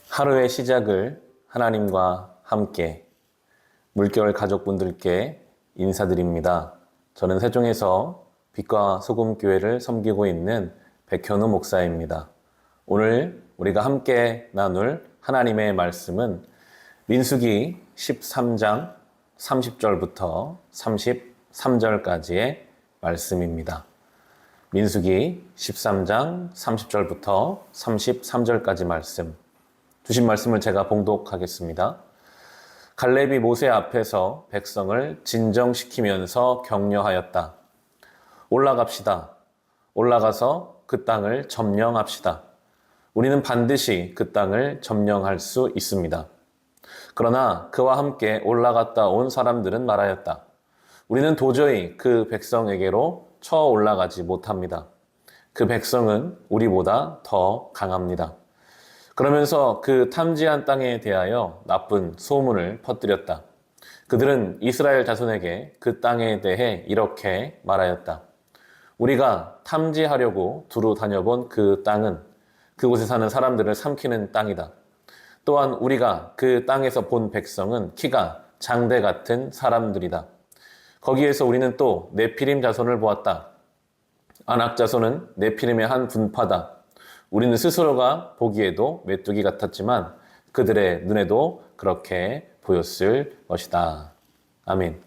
하루의 시작을 하나님과 함께 물결 가족분들께 인사드립니다. 저는 세종에서 빛과 소금 교회를 섬기고 있는 백현우 목사입니다. 오늘 우리가 함께 나눌 하나님의 말씀은 민수기 13장 30절부터 33절까지의 말씀입니다. 민수기 13장 30절부터 33절까지 말씀. 주신 말씀을 제가 봉독하겠습니다. 갈렙이 모세 앞에서 백성을 진정시키면서 격려하였다. 올라갑시다. 올라가서 그 땅을 점령합시다. 우리는 반드시 그 땅을 점령할 수 있습니다. 그러나 그와 함께 올라갔다 온 사람들은 말하였다. 우리는 도저히 그 백성에게로 쳐 올라가지 못합니다. 그 백성은 우리보다 더 강합니다. 그러면서 그 탐지한 땅에 대하여 나쁜 소문을 퍼뜨렸다. 그들은 이스라엘 자손에게 그 땅에 대해 이렇게 말하였다. 우리가 탐지하려고 두루 다녀본 그 땅은 그곳에 사는 사람들을 삼키는 땅이다. 또한 우리가 그 땅에서 본 백성은 키가 장대 같은 사람들이다. 거기에서 우리는 또 네피림 자손을 보았다. 아낙 자손은 네피림의 한 분파다. 우리는 스스로가 보기에도 메뚜기 같았지만 그들의 눈에도 그렇게 보였을 것이다. 아멘.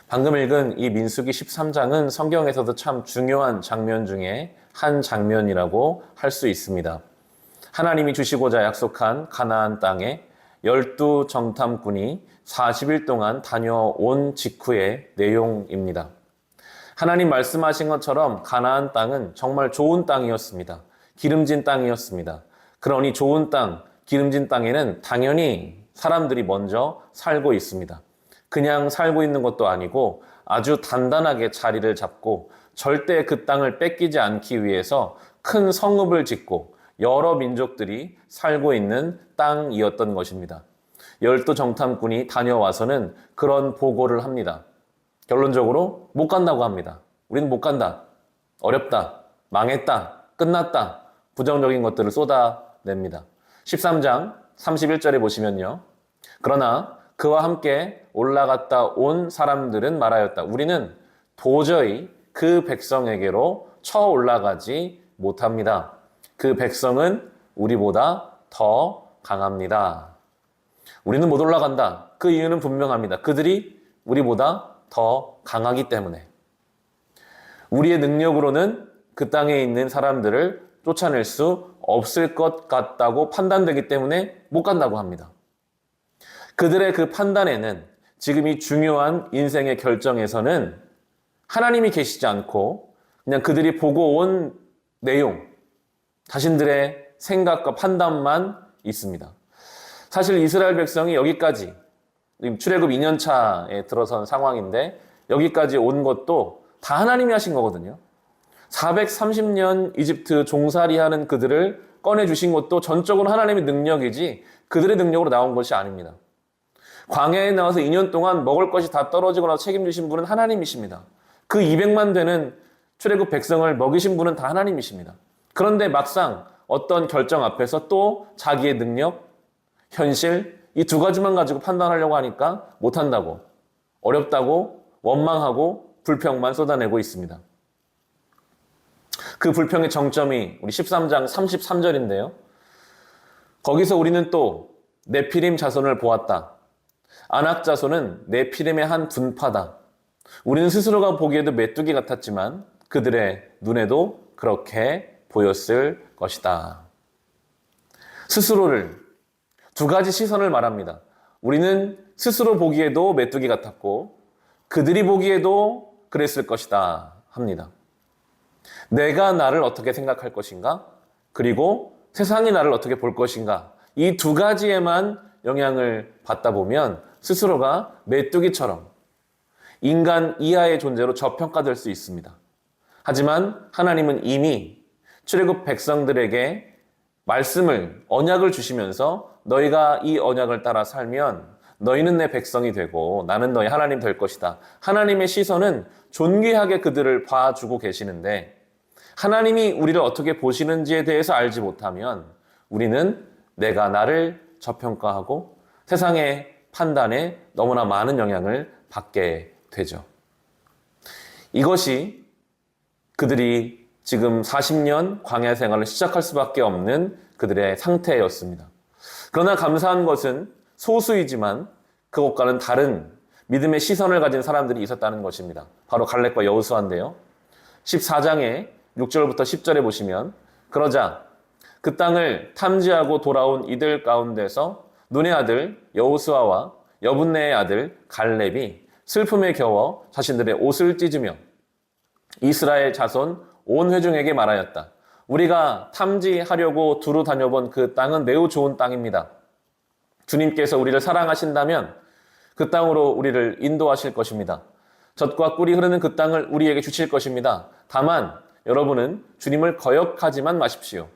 방금 읽은 이 민수기 13장은 성경에서도 참 중요한 장면 중에 한 장면이라고 할 수 있습니다. 하나님이 주시고자 약속한 가나안 땅에 12정탐꾼이 40일 동안 다녀온 직후의 내용입니다. 하나님 말씀하신 것처럼 가나안 땅은 정말 좋은 땅이었습니다. 기름진 땅이었습니다. 그러니 좋은 땅, 기름진 땅에는 당연히 사람들이 먼저 살고 있습니다. 그냥 살고 있는 것도 아니고 아주 단단하게 자리를 잡고 절대 그 땅을 뺏기지 않기 위해서 큰 성읍을 짓고 여러 민족들이 살고 있는 땅이었던 것입니다. 12정탐꾼이 다녀와서는 그런 보고를 합니다. 결론적으로 못 간다고 합니다. 우리는 못 간다. 어렵다. 망했다. 끝났다. 부정적인 것들을 쏟아냅니다. 13장 31절에 보시면요. 그러나 그와 함께 올라갔다 온 사람들은 말하였다. 우리는 도저히 그 백성에게로 쳐 올라가지 못합니다. 그 백성은 우리보다 더 강합니다. 우리는 못 올라간다. 그 이유는 분명합니다. 그들이 우리보다 더 강하기 때문에. 우리의 능력으로는 그 땅에 있는 사람들을 쫓아낼 수 없을 것 같다고 판단되기 때문에 못 간다고 합니다. 그들의 그 판단에는 지금 이 중요한 인생의 결정에서는 하나님이 계시지 않고 그냥 그들이 보고 온 내용, 자신들의 생각과 판단만 있습니다. 사실 이스라엘 백성이 여기까지 출애굽 2년 차에 들어선 상황인데 여기까지 온 것도 다 하나님이 하신 거거든요. 430년 이집트 종살이하는 그들을 꺼내주신 것도 전적으로 하나님의 능력이지 그들의 능력으로 나온 것이 아닙니다. 광야에 나와서 2년 동안 먹을 것이 다 떨어지거나 책임지신 분은 하나님이십니다. 그 200만 되는 출애굽 백성을 먹이신 분은 다 하나님이십니다. 그런데 막상 어떤 결정 앞에서 또 자기의 능력, 현실 이 두 가지만 가지고 판단하려고 하니까 못한다고, 어렵다고, 원망하고 불평만 쏟아내고 있습니다. 그 불평의 정점이 우리 13장 33절인데요. 거기서 우리는 또 네피림 자손을 보았다. 아낙 자손은 네피림의 한 분파다. 우리는 스스로가 보기에도 메뚜기 같았지만 그들의 눈에도 그렇게 보였을 것이다. 스스로를 두 가지 시선을 말합니다. 우리는 스스로 보기에도 메뚜기 같았고 그들이 보기에도 그랬을 것이다 합니다. 내가 나를 어떻게 생각할 것인가? 그리고 세상이 나를 어떻게 볼 것인가? 이 두 가지에만 영향을 받다 보면 스스로가 메뚜기처럼 인간 이하의 존재로 저평가될 수 있습니다. 하지만 하나님은 이미 출애굽 백성들에게 말씀을, 언약을 주시면서 너희가 이 언약을 따라 살면 너희는 내 백성이 되고 나는 너희 하나님 될 것이다. 하나님의 시선은 존귀하게 그들을 봐주고 계시는데 하나님이 우리를 어떻게 보시는지에 대해서 알지 못하면 우리는 내가 나를 저평가하고 세상의 판단에 너무나 많은 영향을 받게 되죠. 이것이 그들이 지금 40년 광야 생활을 시작할 수밖에 없는 그들의 상태였습니다. 그러나 감사한 것은 소수이지만 그것과는 다른 믿음의 시선을 가진 사람들이 있었다는 것입니다. 바로 갈렙과 여호수아인데요. 14장의 6절부터 10절에 보시면 그러자 그 땅을 탐지하고 돌아온 이들 가운데서 눈의 아들 여호수아와 여분네의 아들 갈렙이 슬픔에 겨워 자신들의 옷을 찢으며 이스라엘 자손 온 회중에게 말하였다. 우리가 탐지하려고 두루 다녀본 그 땅은 매우 좋은 땅입니다. 주님께서 우리를 사랑하신다면 그 땅으로 우리를 인도하실 것입니다. 젖과 꿀이 흐르는 그 땅을 우리에게 주실 것입니다. 다만 여러분은 주님을 거역하지만 마십시오.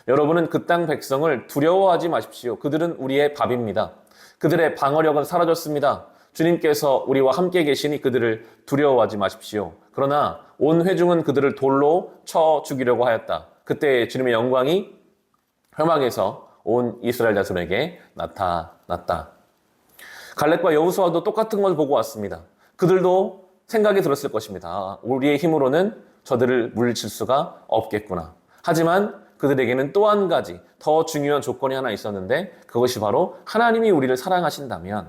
여러분은 그 땅 백성을 두려워하지 마십시오. 그들은 우리의 밥입니다. 그들의 방어력은 사라졌습니다. 주님께서 우리와 함께 계시니 그들을 두려워하지 마십시오. 그러나 온 회중은 그들을 돌로 쳐 죽이려고 하였다. 그때 주님의 영광이 회막에서 온 이스라엘 자손에게 나타났다. 갈렙과 여호수아도 똑같은 걸 보고 왔습니다. 그들도 생각이 들었을 것입니다. 우리의 힘으로는 저들을 물리칠 수가 없겠구나. 하지만 그들에게는 또 한 가지 더 중요한 조건이 하나 있었는데 그것이 바로 하나님이 우리를 사랑하신다면,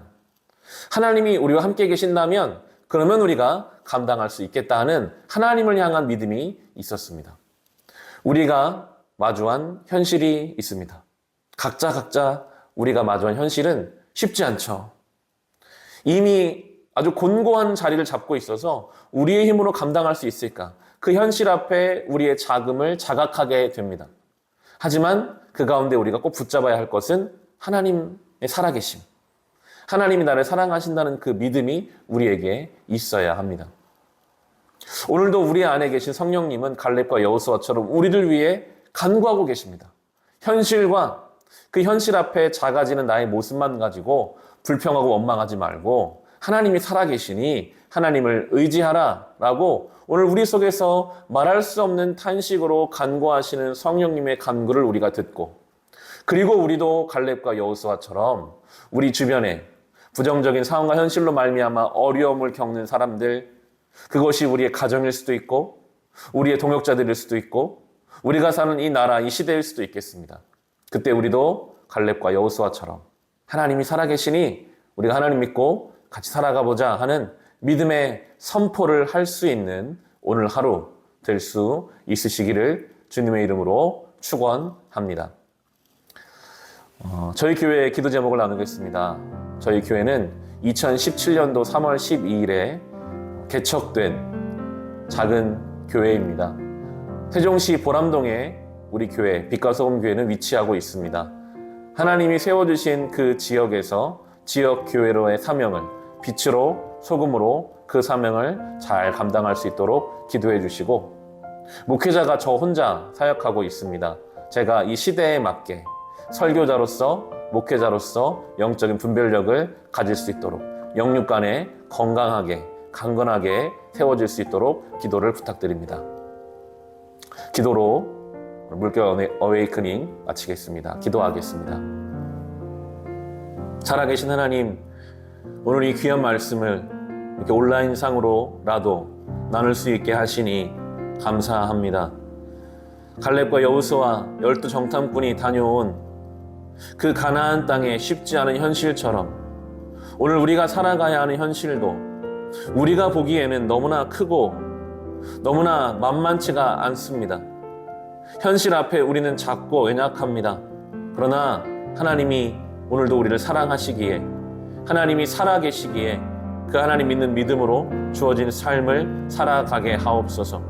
하나님이 우리와 함께 계신다면 그러면 우리가 감당할 수 있겠다 하는 하나님을 향한 믿음이 있었습니다. 우리가 마주한 현실이 있습니다. 각자 우리가 마주한 현실은 쉽지 않죠. 이미 아주 곤고한 자리를 잡고 있어서 우리의 힘으로 감당할 수 있을까? 그 현실 앞에 우리의 자금을 자각하게 됩니다. 하지만 그 가운데 우리가 꼭 붙잡아야 할 것은 하나님의 살아계심. 하나님이 나를 사랑하신다는 그 믿음이 우리에게 있어야 합니다. 오늘도 우리 안에 계신 성령님은 갈렙과 여호수아처럼 우리를 위해 간구하고 계십니다. 현실과 그 현실 앞에 작아지는 나의 모습만 가지고 불평하고 원망하지 말고 하나님이 살아계시니 하나님을 의지하라라고 오늘 우리 속에서 말할 수 없는 탄식으로 간구하시는 성령님의 간구를 우리가 듣고, 그리고 우리도 갈렙과 여호수아처럼 우리 주변에 부정적인 상황과 현실로 말미암아 어려움을 겪는 사람들, 그것이 우리의 가정일 수도 있고 우리의 동역자들일 수도 있고 우리가 사는 이 나라, 이 시대일 수도 있겠습니다. 그때 우리도 갈렙과 여호수아처럼 하나님이 살아계시니 우리가 하나님 믿고 같이 살아가보자 하는 믿음의 선포를 할 수 있는 오늘 하루 될 수 있으시기를 주님의 이름으로 축원합니다. 저희 교회의 기도 제목을 나누겠습니다. 저희 교회는 2017년도 3월 12일에 개척된 작은 교회입니다. 세종시 보람동에 우리 교회 빛과 소금 교회는 위치하고 있습니다. 하나님이 세워주신 그 지역에서 지역 교회로의 사명을 빛으로 소금으로 그 사명을 잘 감당할 수 있도록 기도해 주시고, 목회자가 저 혼자 사역하고 있습니다. 제가 이 시대에 맞게 설교자로서 목회자로서 영적인 분별력을 가질 수 있도록 영육 간에 건강하게 강건하게 세워질 수 있도록 기도를 부탁드립니다. 기도로 물결 어웨이크닝 마치겠습니다. 기도하겠습니다. 살아계신 하나님, 오늘 이 귀한 말씀을 이렇게 온라인상으로라도 나눌 수 있게 하시니 감사합니다. 갈렙과 여호수아 12 정탐꾼이 다녀온 그 가나안 땅의 쉽지 않은 현실처럼 오늘 우리가 살아가야 하는 현실도 우리가 보기에는 너무나 크고 너무나 만만치가 않습니다. 현실 앞에 우리는 작고 연약합니다. 그러나 하나님이 오늘도 우리를 사랑하시기에, 하나님이 살아계시기에 그 하나님 믿는 믿음으로 주어진 삶을 살아가게 하옵소서.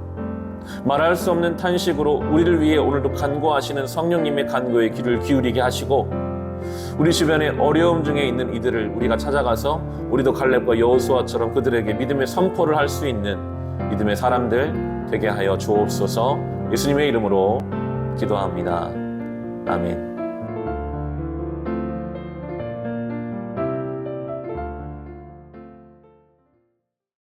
말할 수 없는 탄식으로 우리를 위해 오늘도 간구하시는 성령님의 간구에 귀를 기울이게 하시고, 우리 주변에 어려움 중에 있는 이들을 우리가 찾아가서 우리도 갈렙과 여호수아처럼 그들에게 믿음의 선포를 할 수 있는 믿음의 사람들 되게 하여 주옵소서. 예수님의 이름으로 기도합니다. 아멘.